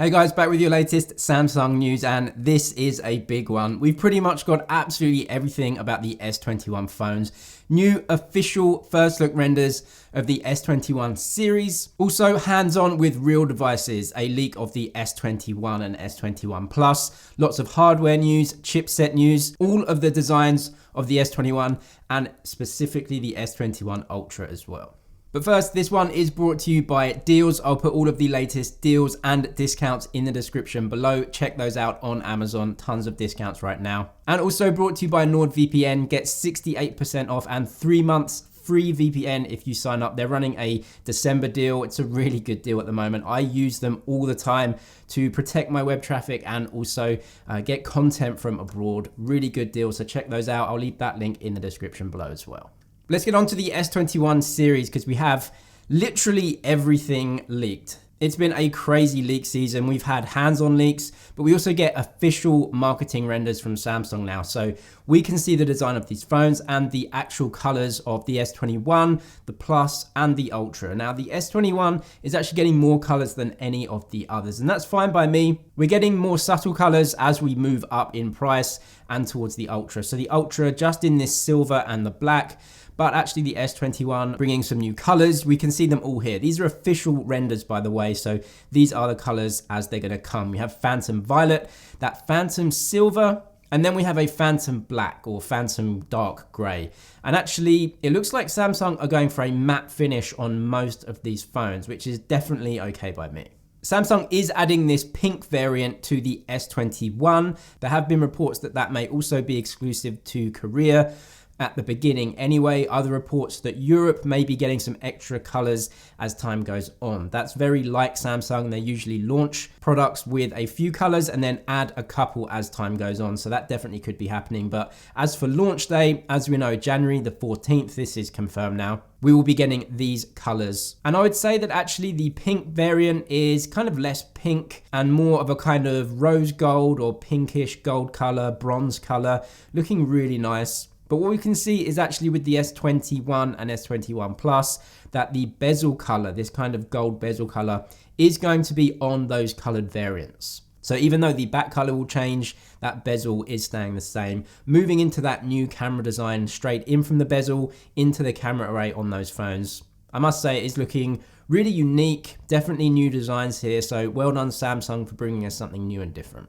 Hey guys, back with your latest Samsung news, and this is a big one. We've pretty much got absolutely everything about the S21 phones. New official first look renders of the S21 series. Also hands-on with real devices, a leak of the S21 and S21 Plus. Lots of hardware news, chipset news, all of the designs of the S21 and specifically the S21 Ultra as well. But first, this one is brought to you by Deals. I'll put all of the latest deals and discounts in the description below. Check those out on Amazon. Tons of discounts right now. And also brought to you by NordVPN. Get 68% off and 3 months free VPN if you sign up. They're running a December deal. It's a really good deal at the moment. I use them all the time to protect my web traffic and also get content from abroad. Really good deal. So check those out. I'll leave that link in the description below as well. Let's get on to the S21 series because we have literally everything leaked. It's been a crazy leak season. We've had hands-on leaks, but we also get official marketing renders from Samsung now. So we can see the design of these phones and the actual colors of the S21, the Plus, and the Ultra. Now the S21 is actually getting more colors than any of the others, and that's fine by me. We're getting more subtle colors as we move up in price and towards the Ultra. So the Ultra just in this silver and the black, but actually the S21 bringing some new colors. We can see them all here. These are official renders, by the way, so these are the colors as they're gonna come. We have Phantom Violet, that Phantom Silver, and then we have a Phantom Black or Phantom Dark Gray. And actually, it looks like Samsung are going for a matte finish on most of these phones, which is definitely okay by me. Samsung is adding this pink variant to the S21. There have been reports that that may also be exclusive to Korea at the beginning anyway. Other reports that Europe may be getting some extra colors as time goes on. That's very like Samsung. They usually launch products with a few colors and then add a couple as time goes on. So that definitely could be happening. But as for launch day, as we know, January the 14th, this is confirmed now, we will be getting these colors. And I would say that actually the pink variant is kind of less pink and more of a kind of rose gold or pinkish gold color, bronze color, looking really nice. But what we can see is actually with the S21 and S21 Plus that the bezel color, this kind of gold bezel color, is going to be on those colored variants. So even though the back color will change, that bezel is staying the same, moving into that new camera design straight in from the bezel into the camera array on those phones. I must say it is looking really unique, definitely new designs here. So well done Samsung for bringing us something new and different.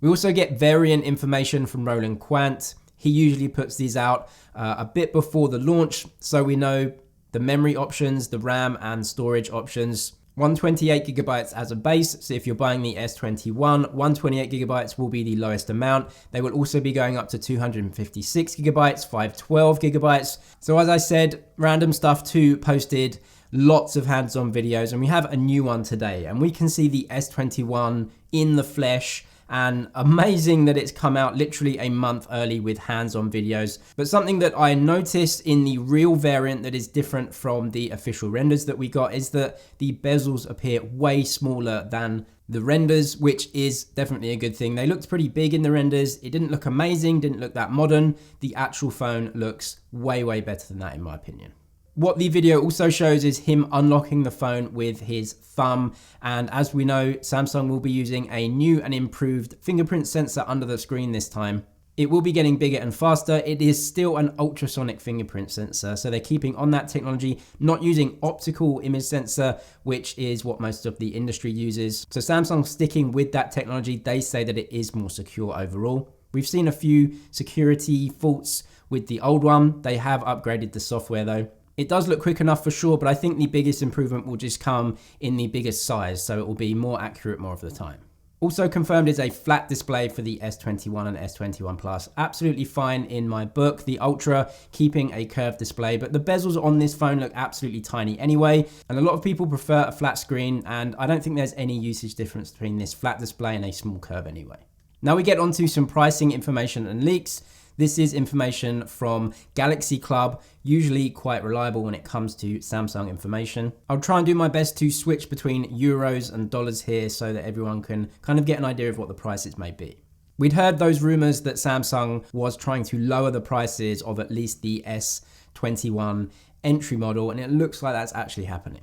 We also get variant information from Roland Quant. He usually puts these out a bit before the launch, so we know the memory options, the RAM and storage options. 128 gigabytes as a base, so if you're buying the S21, 128 gigabytes will be the lowest amount. They will also be going up to 256 gigabytes, 512 gigabytes. So as I said, random stuff too posted, lots of hands-on videos, and we have a new one today, and we can see the S21 in the flesh. And amazing that it's come out literally a month early with hands-on videos. But something that I noticed in the real variant that is different from the official renders that we got is that the bezels appear way smaller than the renders, which is definitely a good thing. They looked pretty big in the renders. It didn't look amazing, didn't look that modern. The actual phone looks way, way better than that in my opinion. What the video also shows is him unlocking the phone with his thumb. And as we know, Samsung will be using a new and improved fingerprint sensor under the screen this time. It will be getting bigger and faster. It is still an ultrasonic fingerprint sensor. So they're keeping on that technology, not using optical image sensor, which is what most of the industry uses. So Samsung's sticking with that technology. They say that it is more secure overall. We've seen a few security faults with the old one. They have upgraded the software though. It does look quick enough for sure, but I think the biggest improvement will just come in the biggest size, so it will be more accurate more of the time. Also confirmed is a flat display for the S21 and S21 Plus. Absolutely fine in my book. The Ultra keeping a curved display, but the bezels on this phone look absolutely tiny anyway, and a lot of people prefer a flat screen, and I don't think there's any usage difference between this flat display and a small curve anyway. Now we get onto some pricing information and leaks. This is information from Galaxy Club, usually quite reliable when it comes to Samsung information. I'll try and do my best to switch between euros and dollars here so that everyone can kind of get an idea of what the prices may be. We'd heard those rumors that Samsung was trying to lower the prices of at least the S21 entry model, and it looks like that's actually happening.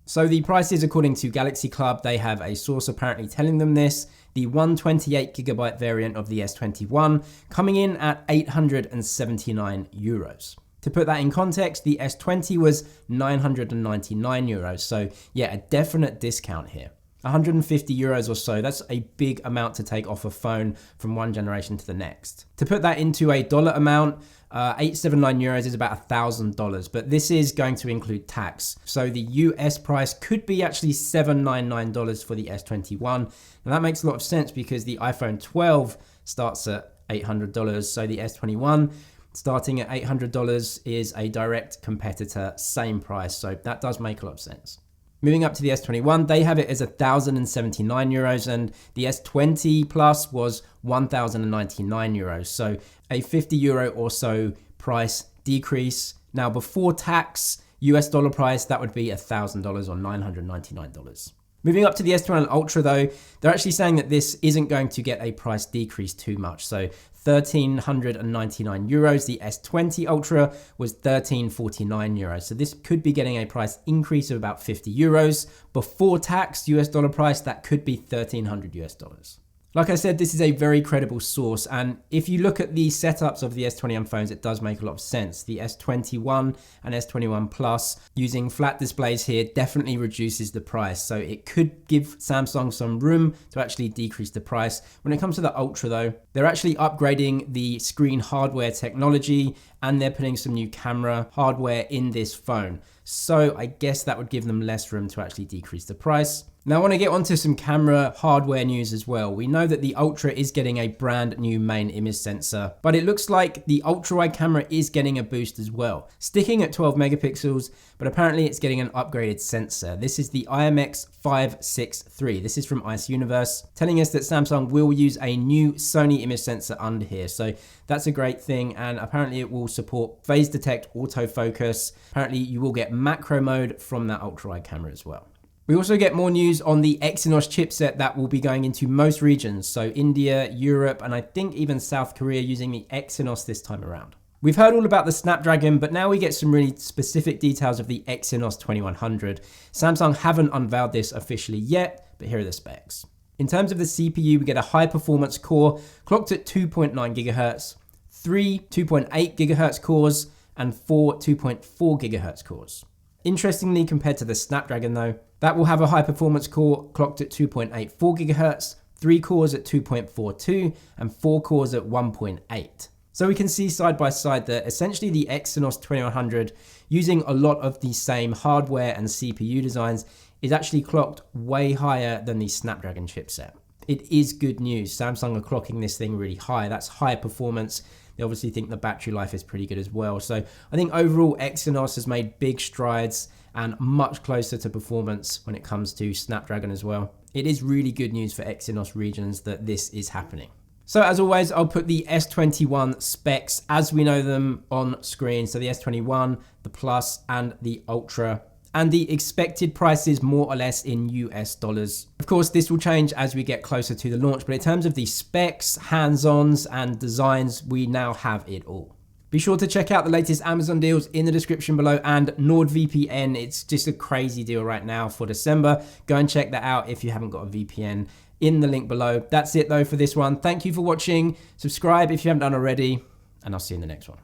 So the prices, according to Galaxy Club, they have a source apparently telling them this. The 128GB variant of the S21 coming in at 879 euros. To put that in context, the S20 was 999 euros. So yeah, a definite discount here. 150 euros or so, that's a big amount to take off a phone from one generation to the next. To put that into a dollar amount, 879 euros is about $1,000, but this is going to include tax. So the US price could be actually $799 for the S21. Now that makes a lot of sense because the iPhone 12 starts at $800. So the S21 starting at $800 is a direct competitor, same price. So that does make a lot of sense. Moving up to the S21, they have it as 1,079 euros and the S20 Plus was 1,099 euros. So a 50 euro or so price decrease. Now before tax, US dollar price, that would be $1,000 or $999. Moving up to the S21 Ultra though, they're actually saying that this isn't going to get a price decrease too much. So 1,399 euros. The S20 Ultra was 1,349 euros. So this could be getting a price increase of about 50 euros. Before tax, US dollar price, that could be 1,300 US dollars. Like I said, this is a very credible source, and if you look at the setups of the S21 phones, it does make a lot of sense. The S21 and S21 Plus using flat displays here definitely reduces the price, so it could give Samsung some room to actually decrease the price. When it comes to the Ultra though, they're actually upgrading the screen hardware technology and they're putting some new camera hardware in this phone. So I guess that would give them less room to actually decrease the price. Now I want to get onto some camera hardware news as well. We know that the Ultra is getting a brand new main image sensor, but it looks like the ultra wide camera is getting a boost as well. Sticking at 12 megapixels, but apparently it's getting an upgraded sensor. This is the IMX563. This is from Ice Universe, telling us that Samsung will use a new Sony image sensor under here. So that's a great thing, and apparently it will support phase detect autofocus. Apparently you will get macro mode from that ultra wide camera as well. We also get more news on the Exynos chipset that will be going into most regions. So India, Europe, and I think even South Korea using the Exynos this time around. We've heard all about the Snapdragon, but now we get some really specific details of the Exynos 2100. Samsung haven't unveiled this officially yet, but here are the specs. In terms of the CPU, we get a high performance core clocked at 2.9 gigahertz, 3 2.8 gigahertz cores, and 4 2.4 gigahertz cores. Interestingly, compared to the Snapdragon though, that will have a high performance core clocked at 2.84 gigahertz, 3 cores at 2.42, and 4 cores at 1.8. So we can see side by side that essentially the Exynos 2100, using a lot of the same hardware and CPU designs, is actually clocked way higher than the Snapdragon chipset. It is good news. Samsung are clocking this thing really high. That's high performance. They obviously think the battery life is pretty good as well. So I think overall Exynos has made big strides and much closer to performance when it comes to Snapdragon as well. It is really good news for Exynos regions that this is happening. So as always, I'll put the S21 specs as we know them on screen. So the S21, the Plus and the Ultra, and the expected prices more or less in US dollars. Of course, this will change as we get closer to the launch, but in terms of the specs, hands-ons and designs, we now have it all. Be sure to check out the latest Amazon deals in the description below, and NordVPN, it's just a crazy deal right now for December. Go and check that out if you haven't got a VPN in the link below. That's it though for this one. Thank you for watching. Subscribe if you haven't done already, and I'll see you in the next one.